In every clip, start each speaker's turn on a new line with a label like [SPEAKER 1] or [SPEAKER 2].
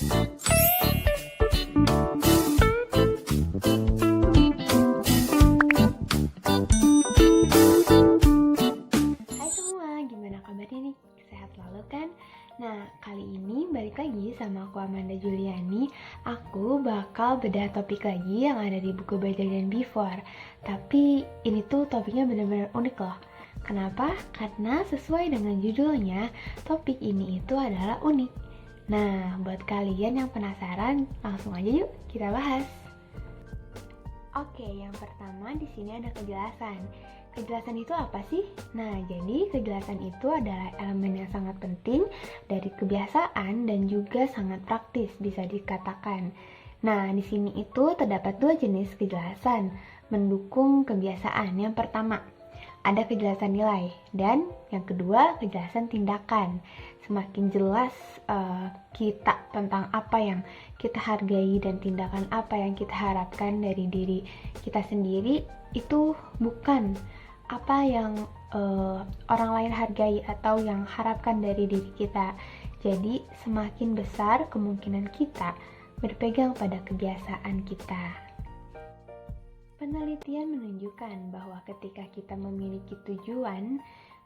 [SPEAKER 1] Hai semua, gimana kabarnya nih? Sehat selalu kan? Nah, kali ini balik lagi sama aku Amanda Juliani. Aku bakal bedah topik lagi yang ada di buku Better Than Before. Tapi ini tuh topiknya benar-benar unik loh. Kenapa? Karena sesuai dengan judulnya, topik ini itu adalah unik. Nah, buat kalian yang penasaran, langsung aja yuk kita bahas. Oke, yang pertama di sini ada kejelasan. Kejelasan itu apa sih? Nah, jadi kejelasan itu adalah elemen yang sangat penting dari kebiasaan dan juga sangat praktis bisa dikatakan. Nah, di sini itu terdapat dua jenis kejelasan mendukung kebiasaan. Yang pertama, ada kejelasan nilai dan yang kedua, kejelasan tindakan. Semakin jelas kita tentang apa yang kita hargai dan tindakan apa yang kita harapkan dari diri kita sendiri, itu bukan apa yang orang lain hargai atau yang harapkan dari diri kita. Jadi semakin besar kemungkinan kita berpegang pada kebiasaan kita. Penelitian menunjukkan bahwa ketika kita memiliki tujuan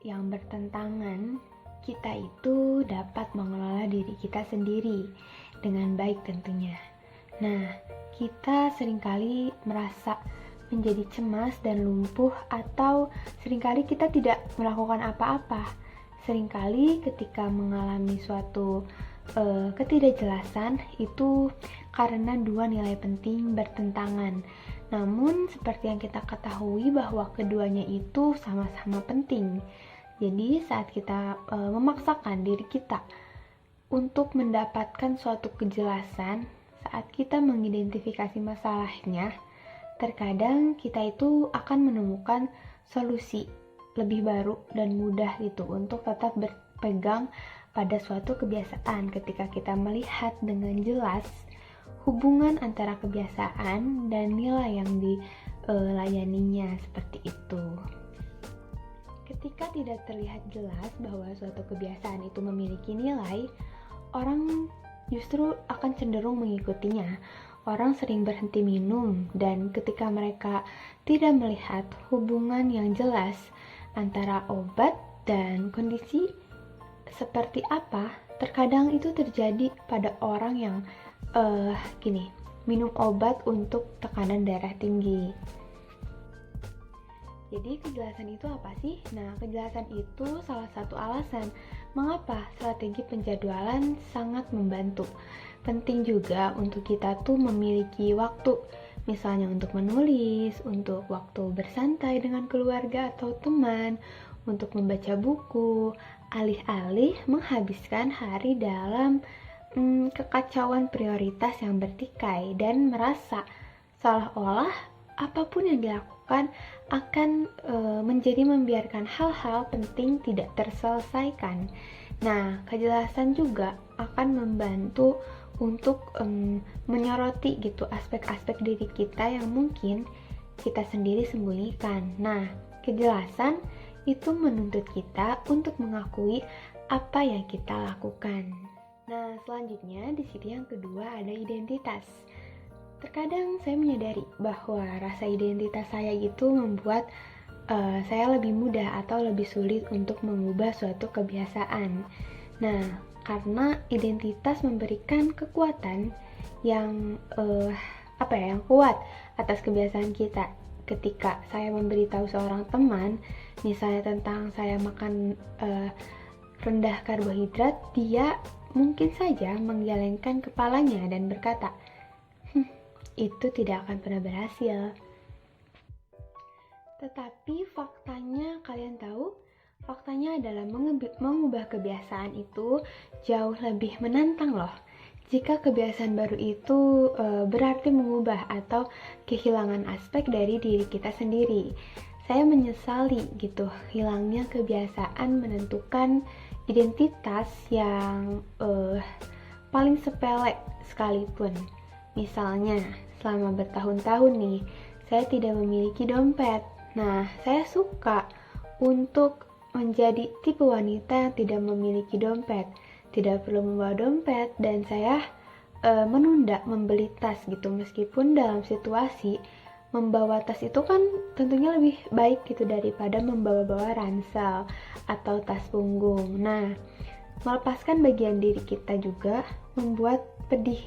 [SPEAKER 1] yang bertentangan, kita itu dapat mengelola diri kita sendiri dengan baik tentunya. Nah, kita seringkali merasa menjadi cemas dan lumpuh, atau seringkali kita tidak melakukan apa-apa. Seringkali ketika mengalami suatu ketidakjelasan itu karena dua nilai penting bertentangan. Namun seperti yang kita ketahui bahwa keduanya itu sama-sama penting. Jadi saat kita memaksakan diri kita untuk mendapatkan suatu kejelasan, saat kita mengidentifikasi masalahnya, terkadang kita itu akan menemukan solusi lebih baru dan mudah gitu untuk tetap berpegang pada suatu kebiasaan ketika kita melihat dengan jelas hubungan antara kebiasaan dan nilai yang dilayaninya seperti itu. Ketika tidak terlihat jelas bahwa suatu kebiasaan itu memiliki nilai, orang justru akan cenderung mengikutinya. Orang sering berhenti minum, dan ketika mereka tidak melihat hubungan yang jelas antara obat dan kondisi seperti apa, terkadang itu terjadi pada orang yang minum obat untuk tekanan darah tinggi. Jadi kejelasan itu apa sih? Nah, kejelasan itu salah satu alasan mengapa strategi penjadwalan sangat membantu. Penting juga untuk kita tuh memiliki waktu, misalnya untuk menulis, untuk waktu bersantai dengan keluarga atau teman, untuk membaca buku, alih-alih menghabiskan hari dalam kekacauan prioritas yang bertikai dan merasa seolah-olah apapun yang dilakukan akan menjadi membiarkan hal-hal penting tidak terselesaikan. Nah, kejelasan juga akan membantu untuk menyoroti gitu aspek-aspek diri kita yang mungkin kita sendiri sembunyikan. Nah, kejelasan itu menuntut kita untuk mengakui apa yang kita lakukan. Nah, selanjutnya di sini yang kedua ada identitas. Terkadang saya menyadari bahwa rasa identitas saya itu membuat saya lebih mudah atau lebih sulit untuk mengubah suatu kebiasaan. Nah, karena identitas memberikan kekuatan yang yang kuat atas kebiasaan kita. Ketika saya memberitahu seorang teman, misalnya tentang saya makan rendah karbohidrat, dia mungkin saja menggelengkan kepalanya dan berkata, itu tidak akan pernah berhasil. Tetapi faktanya kalian tahu, faktanya adalah mengubah kebiasaan itu jauh lebih menantang loh. Jika kebiasaan baru itu berarti mengubah atau kehilangan aspek dari diri kita sendiri. Saya menyesali gitu hilangnya kebiasaan menentukan identitas yang paling sepele sekalipun. Misalnya, selama bertahun-tahun nih, saya tidak memiliki dompet. Nah, saya suka untuk menjadi tipe wanita yang tidak memiliki dompet, tidak perlu membawa dompet, dan saya menunda membeli tas gitu, meskipun dalam situasi membawa tas itu kan tentunya lebih baik gitu daripada membawa-bawa ransel atau tas punggung. Nah, melepaskan bagian diri kita juga membuat pedih,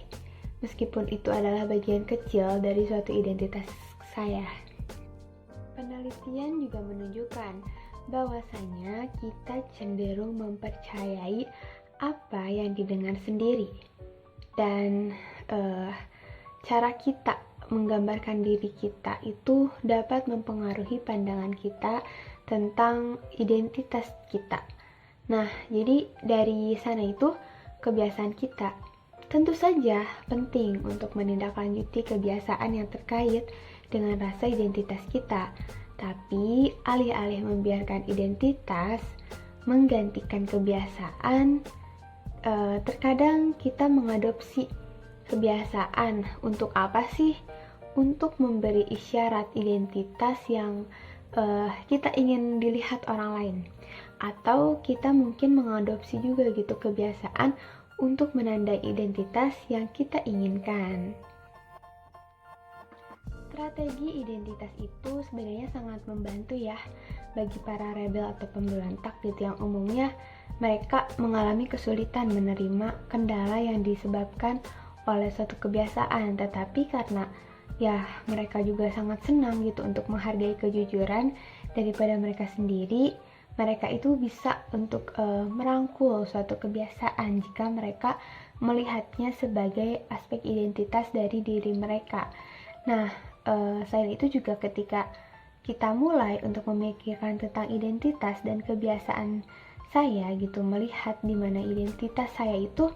[SPEAKER 1] meskipun itu adalah bagian kecil dari suatu identitas saya. Penelitian juga menunjukkan bahwasanya kita cenderung mempercayai apa yang didengar sendiri, dan cara kita menggambarkan diri kita itu dapat mempengaruhi pandangan kita tentang identitas kita. Nah, jadi dari sana itu kebiasaan kita tentu saja penting untuk menindaklanjuti kebiasaan yang terkait dengan rasa identitas kita. Tapi alih-alih membiarkan identitas menggantikan kebiasaan, terkadang kita mengadopsi kebiasaan. Untuk apa sih? Untuk memberi isyarat identitas yang kita ingin dilihat orang lain, atau kita mungkin mengadopsi juga gitu kebiasaan untuk menandai identitas yang kita inginkan. Strategi identitas itu sebenarnya sangat membantu ya bagi para rebel atau pemberontak gitu, yang umumnya mereka mengalami kesulitan menerima kendala yang disebabkan oleh suatu kebiasaan, tetapi karena ya mereka juga sangat senang gitu untuk menghargai kejujuran daripada mereka sendiri, mereka itu bisa untuk merangkul suatu kebiasaan jika mereka melihatnya sebagai aspek identitas dari diri mereka. Nah, selain itu juga ketika kita mulai untuk memikirkan tentang identitas dan kebiasaan saya gitu, melihat di mana identitas saya itu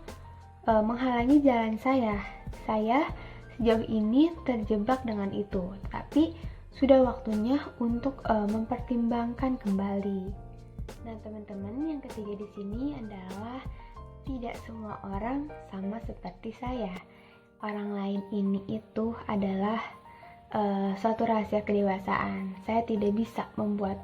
[SPEAKER 1] menghalangi jalan saya sejauh ini terjebak dengan itu, tapi sudah waktunya untuk mempertimbangkan kembali. Nah, teman-teman, yang ketiga di sini adalah tidak semua orang sama seperti saya. Orang lain ini itu adalah suatu rahasia kedewasaan. Saya tidak bisa membuat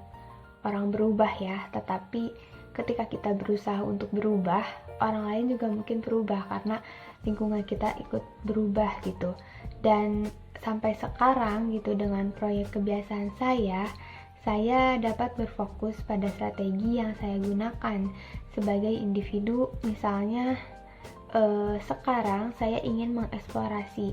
[SPEAKER 1] orang berubah ya, tetapi ketika kita berusaha untuk berubah, orang lain juga mungkin berubah karena lingkungan kita ikut berubah gitu. Dan sampai sekarang gitu, dengan proyek kebiasaan saya dapat berfokus pada strategi yang saya gunakan sebagai individu. Misalnya sekarang saya ingin mengeksplorasi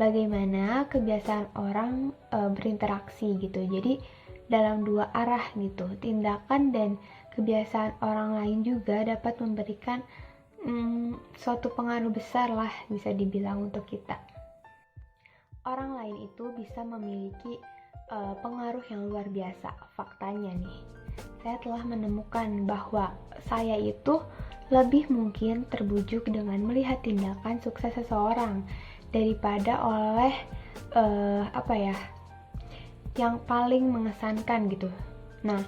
[SPEAKER 1] bagaimana kebiasaan orang berinteraksi gitu. Jadi dalam dua arah gitu, tindakan dan kebiasaan orang lain juga dapat memberikan suatu pengaruh besar lah, bisa dibilang, untuk kita. Orang lain itu bisa memiliki pengaruh yang luar biasa. Faktanya nih, saya telah menemukan bahwa saya itu lebih mungkin terbujuk dengan melihat tindakan sukses seseorang daripada oleh yang paling mengesankan gitu. Nah,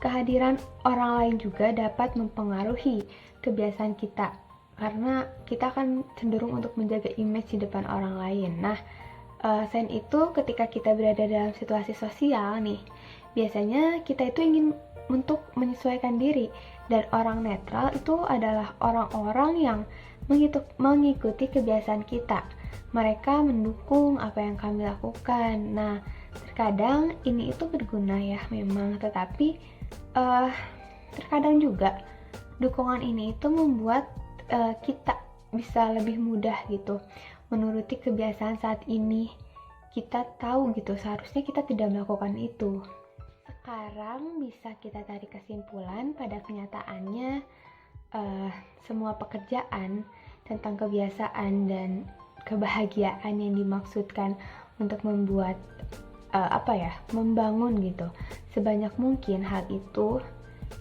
[SPEAKER 1] kehadiran orang lain juga dapat mempengaruhi kebiasaan kita, karena kita kan cenderung untuk menjaga image di depan orang lain. Nah, selain itu ketika kita berada dalam situasi sosial nih, biasanya kita itu ingin untuk menyesuaikan diri, dan orang netral itu adalah orang-orang yang mengikuti kebiasaan kita. Mereka mendukung apa yang kami lakukan. Nah, terkadang ini itu berguna ya memang, tetapi terkadang juga dukungan ini itu membuat kita bisa lebih mudah gitu menuruti kebiasaan saat ini. Kita tahu gitu, seharusnya kita tidak melakukan itu. Sekarang bisa kita tarik kesimpulan pada kenyataannya, semua pekerjaan tentang kebiasaan dan kebahagiaan yang dimaksudkan untuk membuat membangun gitu sebanyak mungkin hal itu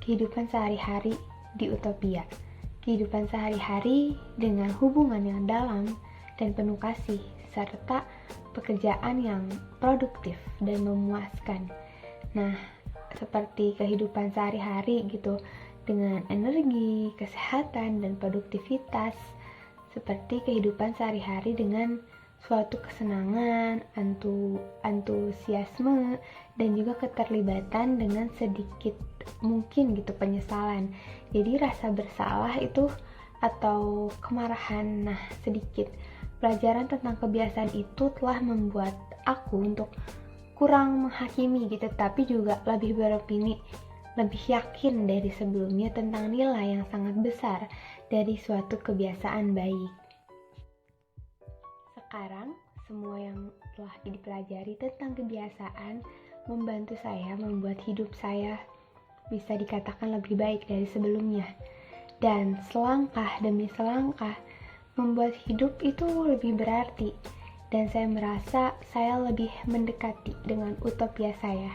[SPEAKER 1] kehidupan sehari-hari di utopia, kehidupan sehari-hari dengan hubungan yang dalam dan penuh kasih, serta pekerjaan yang produktif dan memuaskan. Nah, seperti kehidupan sehari-hari gitu, dengan energi, kesehatan, dan produktivitas, seperti kehidupan sehari-hari dengan suatu kesenangan, antusiasme, dan juga keterlibatan dengan sedikit mungkin gitu penyesalan. Jadi rasa bersalah itu atau kemarahan. Nah, sedikit pelajaran tentang kebiasaan itu telah membuat aku untuk kurang menghakimi gitu, tapi juga lebih beropini, lebih yakin dari sebelumnya tentang nilai yang sangat besar dari suatu kebiasaan baik. Sekarang, semua yang telah dipelajari tentang kebiasaan membantu saya membuat hidup saya bisa dikatakan lebih baik dari sebelumnya. Dan selangkah demi selangkah membuat hidup itu lebih berarti. Dan saya merasa saya lebih mendekati dengan utopia saya.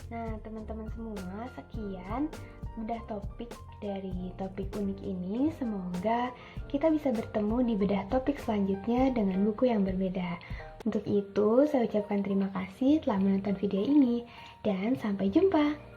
[SPEAKER 1] Nah, teman-teman semua, sekian bedah topik dari topik unik ini. Semoga kita bisa bertemu di bedah topik selanjutnya dengan buku yang berbeda. Untuk itu, saya ucapkan terima kasih telah menonton video ini dan sampai jumpa.